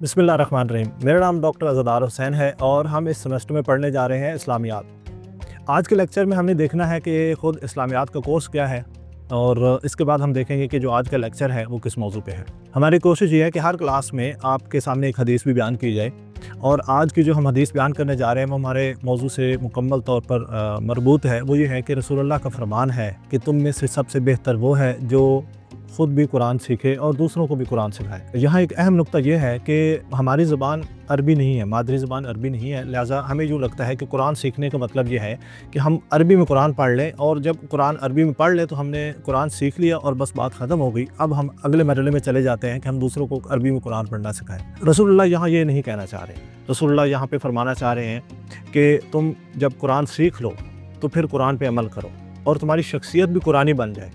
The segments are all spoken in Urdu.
بسم اللہ الرحمن الرحیم۔ میرا نام ڈاکٹر عزادار حسین ہے اور ہم اس سیمسٹر میں پڑھنے جا رہے ہیں اسلامیات۔ آج کے لیکچر میں ہم نے دیکھنا ہے کہ خود اسلامیات کا کورس کیا ہے، اور اس کے بعد ہم دیکھیں گے کہ جو آج کا لیکچر ہے وہ کس موضوع پہ ہے۔ ہماری کوشش یہ ہے کہ ہر کلاس میں آپ کے سامنے ایک حدیث بھی بیان کی جائے، اور آج کی جو ہم حدیث بیان کرنے جا رہے ہیں وہ ہمارے موضوع سے مکمل طور پر مربوط ہے۔ وہ یہ ہے کہ رسول اللہ کا فرمان ہے کہ تم میں سے سب سے بہتر وہ ہے جو خود بھی قرآن سیکھے اور دوسروں کو بھی قرآن سکھائے۔ یہاں ایک اہم نقطہ یہ ہے کہ ہماری زبان عربی نہیں ہے، مادری زبان عربی نہیں ہے، لہٰذا ہمیں یوں لگتا ہے کہ قرآن سیکھنے کا مطلب یہ ہے کہ ہم عربی میں قرآن پڑھ لیں، اور جب قرآن عربی میں پڑھ لیں تو ہم نے قرآن سیکھ لیا اور بس بات ختم ہو گئی۔ اب ہم اگلے مرحلے میں چلے جاتے ہیں کہ ہم دوسروں کو عربی میں قرآن پڑھنا سکھائیں۔ رسول اللہ یہاں یہ نہیں کہنا چاہ رہے۔ رسول اللہ یہاں پہ فرمانا چاہ رہے ہیں کہ تم جب قرآن سیکھ لو تو پھر قرآن پہ عمل کرو، اور تمہاری شخصیت بھی قرآنی بن جائے۔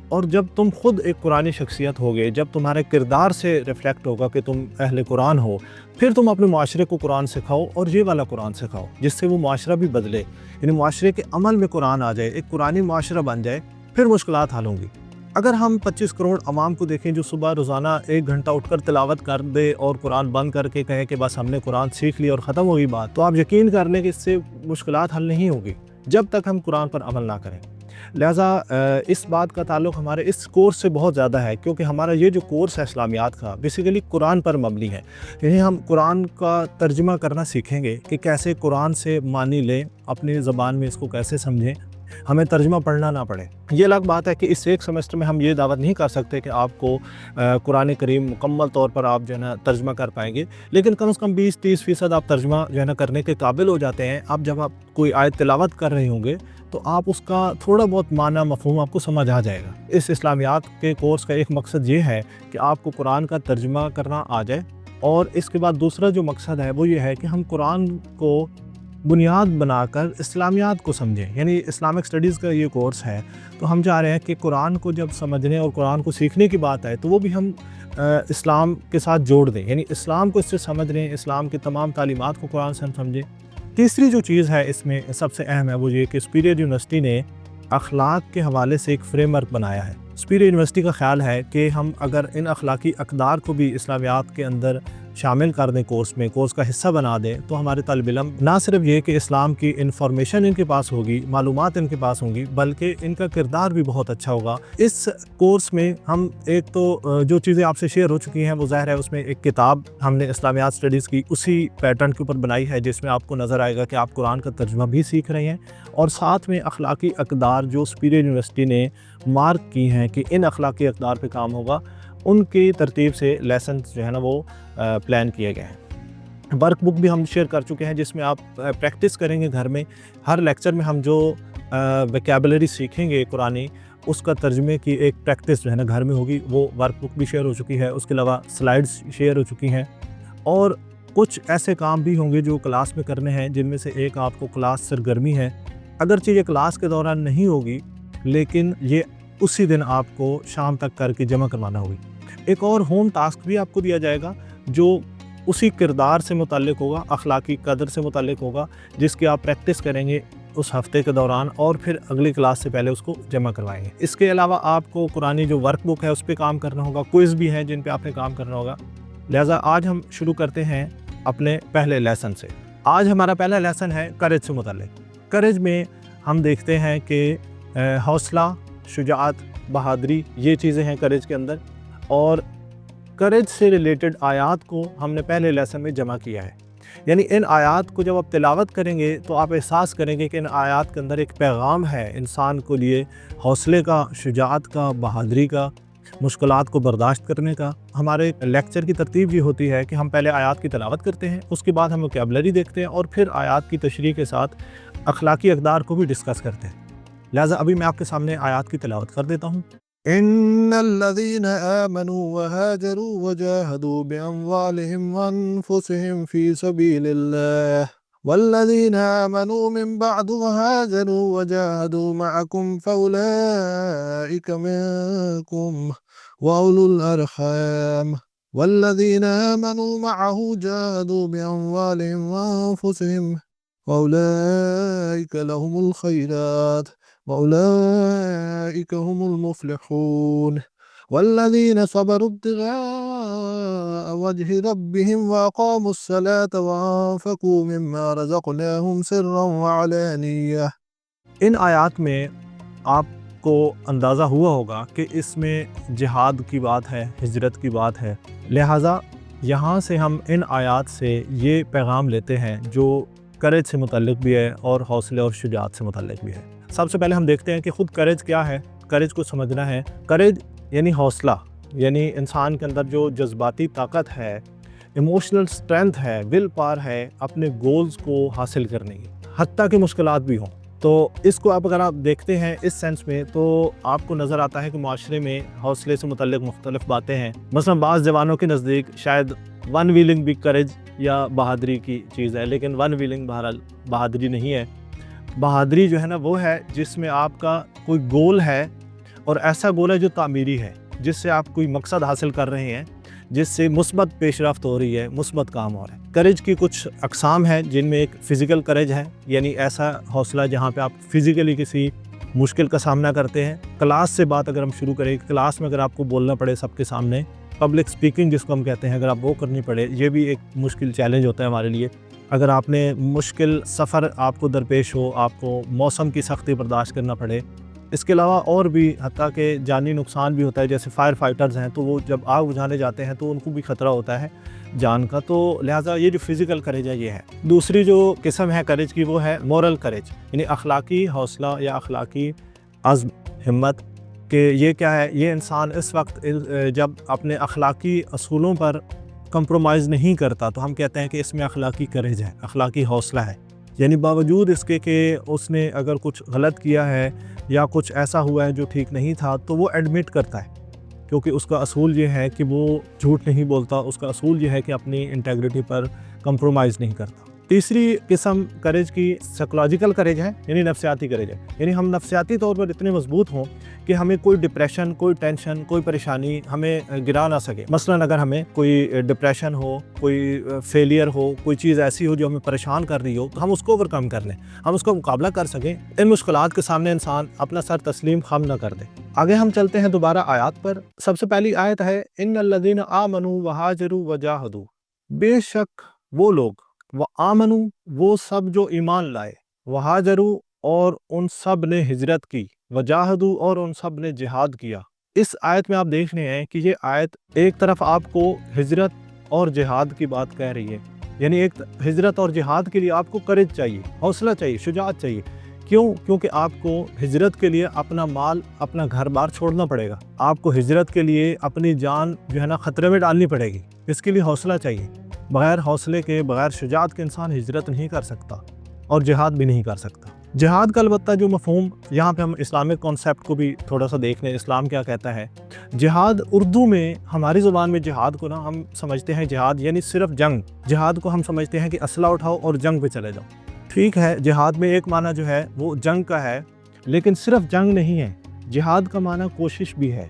اور جب تم خود ایک قرآنی شخصیت ہوگے، جب تمہارے کردار سے ریفلیکٹ ہوگا کہ تم اہل قرآن ہو، پھر تم اپنے معاشرے کو قرآن سکھاؤ، اور یہ والا قرآن سکھاؤ جس سے وہ معاشرہ بھی بدلے، یعنی معاشرے کے عمل میں قرآن آ جائے، ایک قرآنی معاشرہ بن جائے، پھر مشکلات حل ہوں گی۔ اگر ہم 25 کروڑ عوام کو دیکھیں جو صبح روزانہ 1 گھنٹہ اٹھ کر تلاوت کر دے اور قرآن بند کر کے کہے کہ بس ہم نے قرآن سیکھ لی اور ختم ہوگی بات، تو آپ یقین کر لیں کہ اس سے مشکلات حل نہیں ہوگی جب تک ہم قرآن پر عمل نہ کریں۔ لہٰذا اس بات کا تعلق ہمارے اس کورس سے بہت زیادہ ہے، کیونکہ ہمارا یہ جو کورس ہے اسلامیات کا بیسیکلی قرآن پر مبنی ہے۔ یعنی ہم قرآن کا ترجمہ کرنا سیکھیں گے کہ کیسے قرآن سے معنی لیں، اپنی زبان میں اس کو کیسے سمجھیں، ہمیں ترجمہ پڑھنا نہ پڑے۔ یہ الگ بات ہے کہ اس ایک سیمسٹر میں ہم یہ دعوت نہیں کر سکتے کہ آپ کو قرآن کریم مکمل طور پر آپ جو ہے نا ترجمہ کر پائیں گے، لیکن کم از کم 20-30% آپ ترجمہ جو ہے نا کرنے کے قابل ہو جاتے ہیں۔ اب جب آپ کوئی آیت تلاوت کر رہے ہوں گے تو آپ اس کا تھوڑا بہت معنی مفہوم آپ کو سمجھ آ جائے گا۔ اس اسلامیات کے کورس کا ایک مقصد یہ ہے کہ آپ کو قرآن کا ترجمہ کرنا آ جائے، اور اس کے بعد دوسرا جو مقصد ہے وہ یہ ہے کہ ہم قرآن کو بنیاد بنا کر اسلامیات کو سمجھیں۔ یعنی اسلامک اسٹڈیز کا یہ کورس ہے، تو ہم چاہ رہے ہیں کہ قرآن کو جب سمجھنے اور قرآن کو سیکھنے کی بات آئے تو وہ بھی ہم اسلام کے ساتھ جوڑ دیں، یعنی اسلام کو اس سے سمجھ لیں، اسلام کی تمام تعلیمات کو قرآن سے ہم سمجھیں۔ تیسری جو چیز ہے اس میں سب سے اہم ہے وہ یہ کہ سپیریئر یونیورسٹی نے اخلاق کے حوالے سے ایک فریم ورک بنایا ہے۔ سپیریئر یونیورسٹی کا خیال ہے کہ ہم اگر ان اخلاقی اقدار کو بھی اسلامیات کے اندر شامل کر دیں، کورس کا حصہ بنا دیں، تو ہمارے طالب علم نہ صرف یہ کہ اسلام کی انفارمیشن ان کے پاس ہوگی، معلومات ان کے پاس ہوں گی، بلکہ ان کا کردار بھی بہت اچھا ہوگا۔ اس کورس میں ہم ایک تو جو چیزیں آپ سے شیئر ہو چکی ہیں وہ ظاہر ہے، اس میں ایک کتاب ہم نے اسلامیات اسٹڈیز کی اسی پیٹرن کے اوپر بنائی ہے، جس میں آپ کو نظر آئے گا کہ آپ قرآن کا ترجمہ بھی سیکھ رہے ہیں، اور ساتھ میں اخلاقی اقدار جو سپیریئر یونیورسٹی نے مارک کی ہیں کہ ان اخلاقی اقدار پہ کام ہوگا، ان کی ترتیب سے لیسنز جو ہے نا وہ پلان کیے گئے ہیں۔ ورک بک بھی ہم شیئر کر چکے ہیں جس میں آپ پریکٹس کریں گے گھر میں۔ ہر لیکچر میں ہم جو ویکیبلری سیکھیں گے قرآنی، اس کا ترجمے کی ایک پریکٹس جو ہے نا گھر میں ہوگی، وہ ورک بک بھی شیئر ہو چکی ہے۔ اس کے علاوہ سلائیڈز شیئر ہو چکی ہیں، اور کچھ ایسے کام بھی ہوں گے جو کلاس میں کرنے ہیں، جن میں سے ایک آپ کو کلاس سرگرمی ہے۔ اگرچہ یہ کلاس کے دوران نہیں ہوگی، لیکن یہ اسی دن آپ کو شام تک کر کے جمع کروانا ہوگی۔ ایک اور ہوم ٹاسک بھی آپ کو دیا جائے گا جو اسی کردار سے متعلق ہوگا، اخلاقی قدر سے متعلق ہوگا، جس کی آپ پریکٹس کریں گے اس ہفتے کے دوران، اور پھر اگلی کلاس سے پہلے اس کو جمع کروائیں گے۔ اس کے علاوہ آپ کو قرآنی جو ورک بک ہے اس پہ کام کرنا ہوگا، کوئز بھی ہیں جن پہ آپ نے کام کرنا ہوگا۔ لہٰذا آج ہم شروع کرتے ہیں اپنے پہلے لیسن سے۔ آج ہمارا پہلا لیسن ہے کریج سے متعلق۔ کریج میں ہم دیکھتے ہیں کہ حوصلہ، شجاعت، بہادری، یہ چیزیں ہیں کریج کے اندر، اور کریج سے ریلیٹڈ آیات کو ہم نے پہلے لیسن میں جمع کیا ہے۔ یعنی ان آیات کو جب آپ تلاوت کریں گے تو آپ احساس کریں گے کہ ان آیات کے اندر ایک پیغام ہے انسان کو لیے، حوصلے کا، شجاعت کا، بہادری کا، مشکلات کو برداشت کرنے کا۔ ہمارے لیکچر کی ترتیب یہ ہوتی ہے کہ ہم پہلے آیات کی تلاوت کرتے ہیں، اس کے بعد ہم ووکیبلری دیکھتے ہیں، اور پھر آیات کی تشریح کے ساتھ اخلاقی اقدار کو بھی ڈسکس کرتے ہیں۔ لہٰذا ابھی میں آپ کے سامنے آیات کی تلاوت کر دیتا ہوں۔ ان الذين آمنوا وهاجروا وجاهدوا بأموالهم وأنفسهم في سبيل الله والذين آمنوا من بعد وهاجروا وجاهدوا معكم فأولئك منكم وأولو الأرحام والذين آمنوا معه جاهدوا بأموالهم وأنفسهم وأولئك لهم الخيرات وأولئك هم المفلحون والذين صبروا ابتغاء وجه ربهم وأقاموا الصلاة وأنفقوا مما رزقناهم سرا وعلانية۔ ان آیات میں آپ کو اندازہ ہوا ہوگا کہ اس میں جہاد کی بات ہے، ہجرت کی بات ہے، لہٰذا یہاں سے ہم ان آیات سے یہ پیغام لیتے ہیں جو کریج سے متعلق بھی ہے اور حوصلے اور شجاعت سے متعلق بھی ہے۔ سب سے پہلے ہم دیکھتے ہیں کہ خود کریج کیا ہے۔ کریج کو سمجھنا ہے، کریج یعنی حوصلہ، یعنی انسان کے اندر جو جذباتی طاقت ہے، ایموشنل سٹرینتھ ہے، ول پاور ہے اپنے گولز کو حاصل کرنے کی، حتیٰ کہ مشکلات بھی ہوں۔ تو اس کو اگر آپ دیکھتے ہیں اس سینس میں تو آپ کو نظر آتا ہے کہ معاشرے میں حوصلے سے متعلق مختلف باتیں ہیں۔ مثلا بعض جوانوں کے نزدیک شاید ون ویلنگ بھی کریج یا بہادری کی چیز ہے، لیکن ون ویلنگ بہرحال بہادری نہیں ہے۔ بہادری جو ہے نا وہ ہے جس میں آپ کا کوئی گول ہے، اور ایسا گول ہے جو تعمیری ہے، جس سے آپ کوئی مقصد حاصل کر رہے ہیں، جس سے مثبت پیش رفت ہو رہی ہے، مثبت کام ہو رہا ہے۔ کریج کی کچھ اقسام ہیں جن میں ایک فزیکل کریج ہے، یعنی ایسا حوصلہ جہاں پہ آپ فزیکلی کسی مشکل کا سامنا کرتے ہیں۔ کلاس سے بات اگر ہم شروع کریں، کلاس میں اگر آپ کو بولنا پڑے سب کے سامنے، پبلک سپیکنگ جس کو ہم کہتے ہیں، اگر آپ وہ کرنی پڑے، یہ بھی ایک مشکل چیلنج ہوتا ہے ہمارے لیے۔ اگر آپ نے مشکل سفر آپ کو درپیش ہو، آپ کو موسم کی سختی برداشت کرنا پڑے، اس کے علاوہ اور بھی حتیٰ کہ جانی نقصان بھی ہوتا ہے، جیسے فائر فائٹرز ہیں تو وہ جب آگ بجھانے جاتے ہیں تو ان کو بھی خطرہ ہوتا ہے جان کا، تو لہٰذا یہ جو فزیکل کریج ہے یہ ہے۔ دوسری جو قسم ہے کریج کی وہ ہے مورل کریج، یعنی اخلاقی حوصلہ یا اخلاقی عزم، ہمت، کہ یہ کیا ہے، یہ انسان اس وقت جب اپنے اخلاقی اصولوں پر کمپرومائز نہیں کرتا تو ہم کہتے ہیں کہ اس میں اخلاقی کریج ہے، اخلاقی حوصلہ ہے، یعنی باوجود اس کے کہ اس نے اگر کچھ غلط کیا ہے یا کچھ ایسا ہوا ہے جو ٹھیک نہیں تھا تو وہ ایڈمٹ کرتا ہے، کیونکہ اس کا اصول یہ ہے کہ وہ جھوٹ نہیں بولتا، اس کا اصول یہ ہے کہ اپنی انٹیگریٹی پر کمپرومائز نہیں کرتا۔ تیسری قسم کریج کی سائیکولوجیکل کریج ہے، یعنی نفسیاتی کریج ہے، یعنی ہم نفسیاتی طور پر اتنے مضبوط ہوں کہ ہمیں کوئی ڈپریشن، کوئی ٹینشن، کوئی پریشانی ہمیں گرا نہ سکے۔ مثلا اگر ہمیں کوئی ڈپریشن ہو، کوئی فیلئر ہو، کوئی چیز ایسی ہو جو ہمیں پریشان کر رہی ہو، تو ہم اس کو اوور کم کر لیں، ہم اس کا مقابلہ کر سکیں، ان مشکلات کے سامنے انسان اپنا سر تسلیم خم نہ کر دے۔ آگے ہم چلتے ہیں دوبارہ آیات پر۔ سب سے پہلی آیت ہے ان الذین آمنوا وہاجروا وجاہدوا، بے شک وہ لوگ، وآمنوا وہ سب جو ایمان لائے، وہاجروا اور ان سب نے ہجرت کی، وجاہدوا اور ان سب نے جہاد کیا۔ اس آیت میں آپ دیکھ رہے ہیں کہ یہ آیت ایک طرف آپ کو ہجرت اور جہاد کی بات کہہ رہی ہے، یعنی ایک ہجرت اور جہاد کے لیے آپ کو کریج چاہیے، حوصلہ چاہیے، شجاعت چاہیے۔ کیونکہ آپ کو ہجرت کے لیے اپنا مال، اپنا گھر بار چھوڑنا پڑے گا، آپ کو ہجرت کے لیے اپنی جان جو ہے نا خطرے میں ڈالنی پڑے گی، اس کے لیے حوصلہ چاہیے۔ بغیر حوصلے کے، بغیر شجاعت کے انسان ہجرت نہیں کر سکتا اور جہاد بھی نہیں کر سکتا۔ جہاد کا البتہ جو مفہوم، یہاں پہ ہم اسلامک کانسیپٹ کو بھی تھوڑا سا دیکھ لیں، اسلام کیا کہتا ہے۔ جہاد اردو میں، ہماری زبان میں جہاد کو نا ہم سمجھتے ہیں جہاد یعنی صرف جنگ، جہاد کو ہم سمجھتے ہیں کہ اسلحہ اٹھاؤ اور جنگ پہ چلے جاؤ۔ ٹھیک ہے، جہاد میں ایک معنی جو ہے وہ جنگ کا ہے، لیکن صرف جنگ نہیں ہے، جہاد کا معنی کوشش بھی ہے۔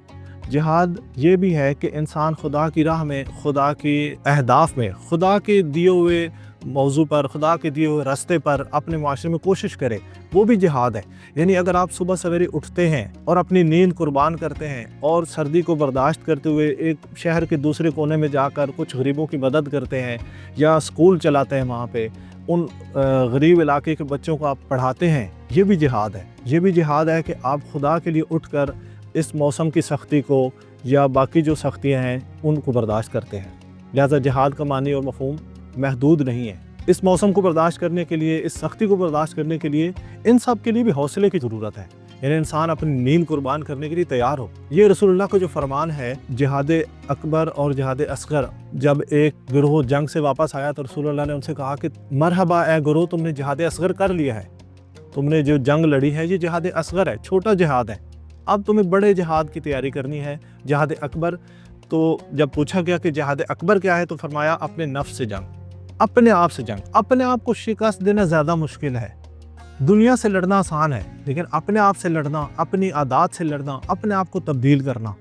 جہاد یہ بھی ہے کہ انسان خدا کی راہ میں، خدا کی اہداف میں، خدا کے دیے ہوئے موضوع پر، خدا کے دیے ہوئے راستے پر اپنے معاشرے میں کوشش کرے، وہ بھی جہاد ہے۔ یعنی اگر آپ صبح سویرے اٹھتے ہیں اور اپنی نیند قربان کرتے ہیں اور سردی کو برداشت کرتے ہوئے ایک شہر کے دوسرے کونے میں جا کر کچھ غریبوں کی مدد کرتے ہیں، یا اسکول چلاتے ہیں، وہاں پہ ان غریب علاقے کے بچوں کو آپ پڑھاتے ہیں، یہ بھی جہاد ہے۔ یہ بھی جہاد ہے کہ آپ خدا کے لیے اٹھ کر اس موسم کی سختی کو یا باقی جو سختیاں ہیں ان کو برداشت کرتے ہیں۔ لہذا جہاد کا معنی اور مفہوم محدود نہیں ہے۔ اس موسم کو برداشت کرنے کے لیے، اس سختی کو برداشت کرنے کے لیے ان سب کے لیے بھی حوصلے کی ضرورت ہے، یعنی انسان اپنی نیند قربان کرنے کے لیے تیار ہو۔ یہ رسول اللہ کا جو فرمان ہے، جہاد اکبر اور جہاد اصغر، جب ایک گروہ جنگ سے واپس آیا تو رسول اللہ نے ان سے کہا کہ مرحبا اے گروہ، تم نے جہاد اصغر کر لیا ہے، تم نے جو جنگ لڑی ہے یہ جہاد اصغر ہے، چھوٹا جہاد ہے، اب تمہیں بڑے جہاد کی تیاری کرنی ہے، جہاد اکبر۔ تو جب پوچھا گیا کہ جہاد اکبر کیا ہے تو فرمایا اپنے نفس سے جنگ، اپنے آپ سے جنگ۔ اپنے آپ کو شکست دینا زیادہ مشکل ہے، دنیا سے لڑنا آسان ہے، لیکن اپنے آپ سے لڑنا، اپنی عادات سے لڑنا، اپنے آپ کو تبدیل کرنا،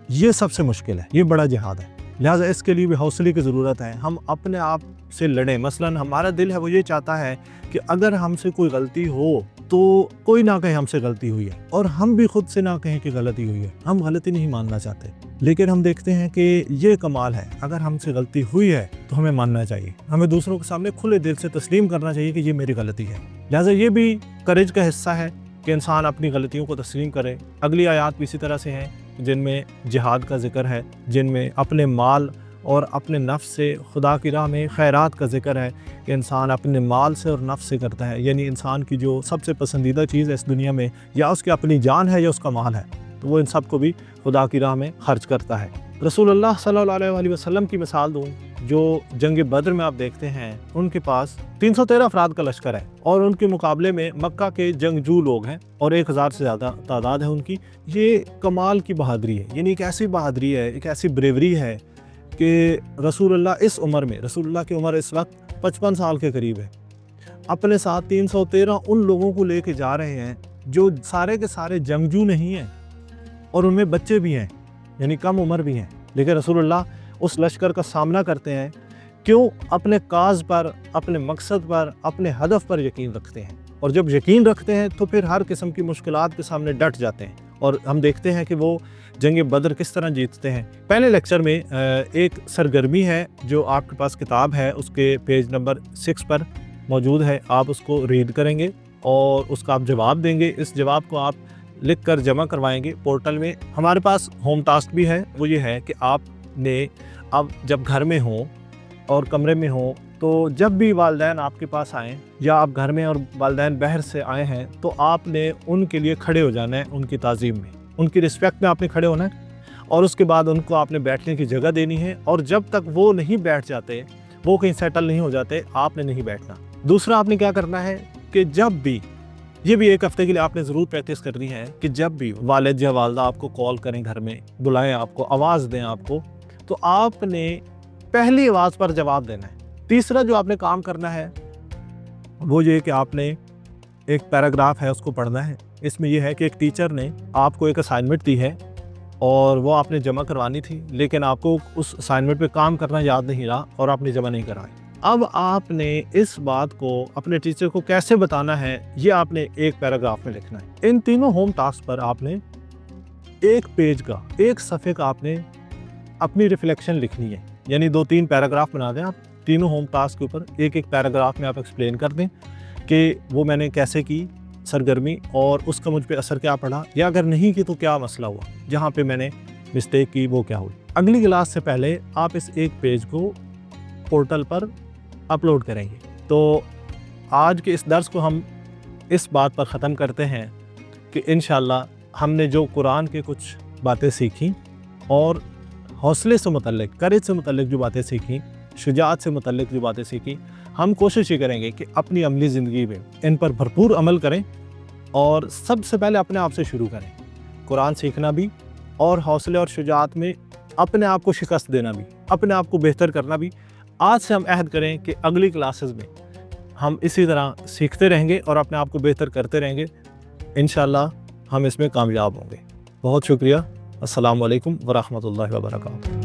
یہ سب سے مشکل ہے، یہ بڑا جہاد ہے۔ لہٰذا اس کے لیے بھی حوصلے کی ضرورت ہے، ہم اپنے آپ سے لڑیں۔ مثلا ہمارا دل ہے وہ یہ چاہتا ہے کہ اگر ہم سے کوئی غلطی ہو تو کوئی نہ کہے ہم سے غلطی ہوئی ہے، اور ہم بھی خود سے نہ کہیں کہ غلطی ہوئی ہے، ہم غلطی نہیں ماننا چاہتے، لیکن ہم دیکھتے ہیں کہ یہ کمال ہے، اگر ہم سے غلطی ہوئی ہے تو ہمیں ماننا چاہیے، ہمیں دوسروں کے سامنے کھلے دل سے تسلیم کرنا چاہیے کہ یہ میری غلطی ہے۔ لہٰذا یہ بھی کریج کا حصہ ہے کہ انسان اپنی غلطیوں کو تسلیم کرے۔ اگلی آیات بھی اسی طرح سے ہیں جن میں جہاد کا ذکر ہے، جن میں اپنے مال اور اپنے نفس سے خدا کی راہ میں خیرات کا ذکر ہے کہ انسان اپنے مال سے اور نفس سے کرتا ہے، یعنی انسان کی جو سب سے پسندیدہ چیز ہے اس دنیا میں، یا اس کی اپنی جان ہے یا اس کا مال ہے، تو وہ ان سب کو بھی خدا کی راہ میں خرچ کرتا ہے۔ رسول اللہ صلی اللہ علیہ وسلم کی مثال دوں، جو جنگ بدر میں آپ دیکھتے ہیں ان کے پاس 313 افراد کا لشکر ہے، اور ان کے مقابلے میں مکہ کے جنگجو لوگ ہیں اور 1000 سے زیادہ تعداد ہے ان کی۔ یہ کمال کی بہادری ہے، یعنی ایک ایسی بہادری ہے، ایک ایسی بریوری ہے کہ رسول اللہ اس عمر میں، رسول اللہ کی عمر اس وقت 55 سال کے قریب ہے، اپنے ساتھ 313 ان لوگوں کو لے کے جا رہے ہیں جو سارے کے سارے جنگجو نہیں ہیں، اور ان میں بچے بھی ہیں، یعنی کم عمر بھی ہیں، لیکن رسول اللہ اس لشکر کا سامنا کرتے ہیں۔ کیوں؟ اپنے کاز پر، اپنے مقصد پر، اپنے ہدف پر یقین رکھتے ہیں، اور جب یقین رکھتے ہیں تو پھر ہر قسم کی مشکلات کے سامنے ڈٹ جاتے ہیں، اور ہم دیکھتے ہیں کہ وہ جنگ بدر کس طرح جیتتے ہیں۔ پہلے لیکچر میں ایک سرگرمی ہے جو آپ کے پاس کتاب ہے، اس کے پیج نمبر 6 پر موجود ہے، آپ اس کو ریڈ کریں گے اور اس کا آپ جواب دیں گے۔ اس جواب کو آپ لکھ کر جمع کروائیں گے پورٹل میں۔ ہمارے پاس ہوم ٹاسک بھی ہے، وہ یہ ہے کہ آپ نے اب جب گھر میں ہوں اور کمرے میں ہوں، تو جب بھی والدین آپ کے پاس آئیں یا آپ گھر میں اور والدین باہر سے آئے ہیں، تو آپ نے ان کے لیے کھڑے ہو جانا ہے، ان کی تعظیم میں، ان کی رسپیکٹ میں آپ نے کھڑے ہونا ہے، اور اس کے بعد ان کو آپ نے بیٹھنے کی جگہ دینی ہے، اور جب تک وہ نہیں بیٹھ جاتے، وہ کہیں سیٹل نہیں ہو جاتے، آپ نے نہیں بیٹھنا۔ دوسرا آپ نے کیا کرنا ہے کہ جب بھی، یہ بھی ایک ہفتے کے لیے آپ نے ضرور پریکٹس کرنی ہے کہ جب بھی والد یا والدہ آپ کو کال کریں، گھر میں بلائیں، آپ کو آواز دیں آپ کو، تو آپ نے پہلی آواز پر جواب دینا ہے۔ تیسرا جو آپ نے کام کرنا ہے وہ یہ کہ آپ نے ایک پیراگراف ہے اس کو پڑھنا ہے۔ اس میں یہ ہے کہ ایک ٹیچر نے آپ کو ایک اسائنمنٹ دی ہے اور وہ آپ نے جمع کروانی تھی، لیکن آپ کو اس اسائنمنٹ پہ کام کرنا یاد نہیں رہا اور آپ نے جمع نہیں کرائی۔ اب آپ نے اس بات کو اپنے ٹیچر کو کیسے بتانا ہے، یہ آپ نے ایک پیراگراف میں لکھنا ہے۔ ان تینوں ہوم ٹاسک پر آپ نے ایک پیج کا، ایک صفحے کا آپ نے اپنی ریفلیکشن لکھنی ہے، یعنی 2-3 پیراگراف بنا دیں آپ تینوں ہوم ٹاسک کے اوپر، ایک ایک پیراگراف میں آپ ایکسپلین کر دیں کہ وہ میں نے کیسے کی سرگرمی اور اس کا مجھ پہ اثر کیا پڑا، یا اگر نہیں کی تو کیا مسئلہ ہوا، جہاں پہ میں نے مسٹیک کی وہ کیا ہوئی۔ اگلی کلاس سے پہلے آپ اس ایک پیج کو پورٹل پر اپلوڈ کریں گے۔ تو آج کے اس درس کو ہم اس بات پر ختم کرتے ہیں کہ انشاءاللہ ہم نے جو قرآن کے کچھ باتیں سیکھیں اور حوصلے سے متعلق، کریج سے متعلق جو باتیں سیکھیں، شجاعت سے متعلق جو باتیں سیکھیں، ہم کوشش یہ کریں گے کہ اپنی عملی زندگی میں ان پر بھرپور عمل کریں، اور سب سے پہلے اپنے آپ سے شروع کریں، قرآن سیکھنا بھی، اور حوصلے اور شجاعت میں اپنے آپ کو شکست دینا بھی، اپنے آپ کو بہتر کرنا بھی۔ آج سے ہم عہد کریں کہ اگلی کلاسز میں ہم اسی طرح سیکھتے رہیں گے اور اپنے آپ کو بہتر کرتے رہیں گے، انشاءاللہ ہم اس میں کامیاب ہوں گے۔ بہت شکریہ۔ السلام علیکم ورحمۃ اللہ وبرکاتہ۔